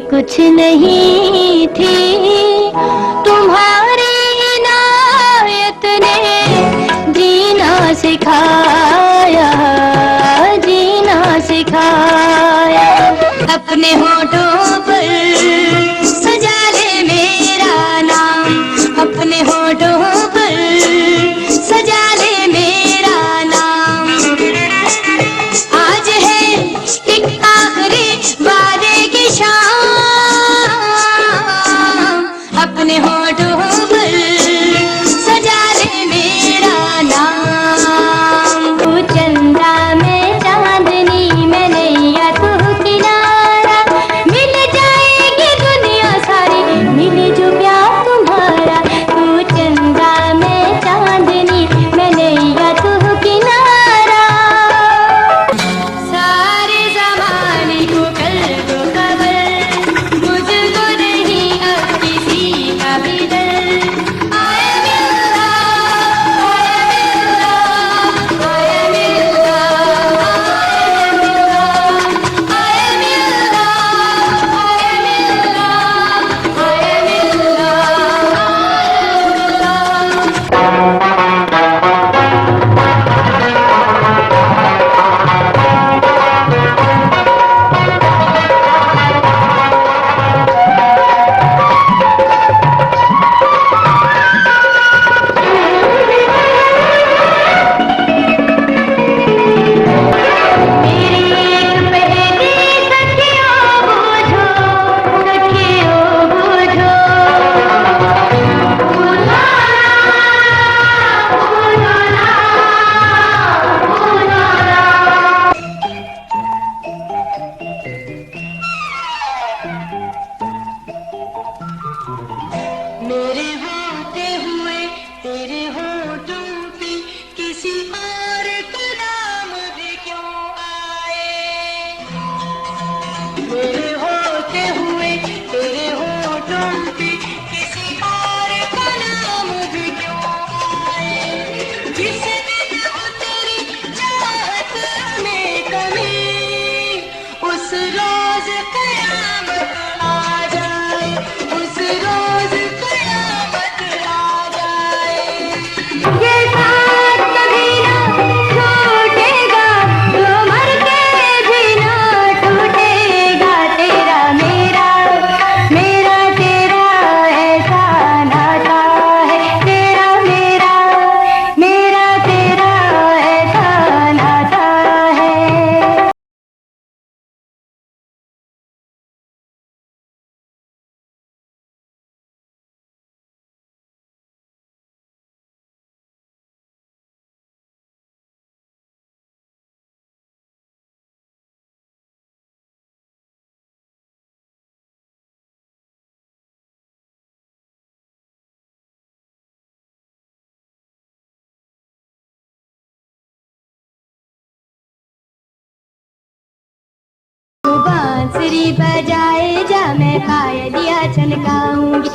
कुछ नहीं थी, तुम्हारी इनायत ने जीना सिखाया, जीना सिखाया। अपने होठों पर सजा ले मेरा नाम, अपने होठों पर सजा ले मेरा नाम। आज है एक आखिरी वादे की शाम, अपने होठों पर सजा ले मेरा नाम। तू चंदा में चांदनी में नैया तू किनारा, मिल जाएगी दुनिया सारी, मिले जो प्यार तुम्हारा। तू चंदा में चांदनी में नैया तू किनारा, सारे ज़माने को कर दो खबर, मुझको नहीं अब किसी का भी डर। आए मिल्ला, आए मिल्ला, आए मिल्ला, आए मिल्ला, आए मिल्ला, आए मिल्ला। मेरी एक पहेली सखियों बूझो, सखियों बूझो। भूलो ना, भूलो ना, भूलो ना। मेरे होते हुए तेरे होठों पे किसी और का नाम भी क्यों आए। मेरे होते हुए तेरे होठों पे किसी और का नाम भी क्यों आए। जिस दिन हो तेरी चाहत में कमी, उस रोज कयामत आ जाए, उस रोज कयामत आ जाए। ये साथ कभी ना छूटेगा, जो मर के भी ना टूटेगा। तेरा मेरा, मेरा तेरा ऐसा नाता है, तेरा मेरा, मेरा तेरा ऐसा नाता है। तू बांसुरी बजाए जा, मैं पायलिया छनकाऊंगी।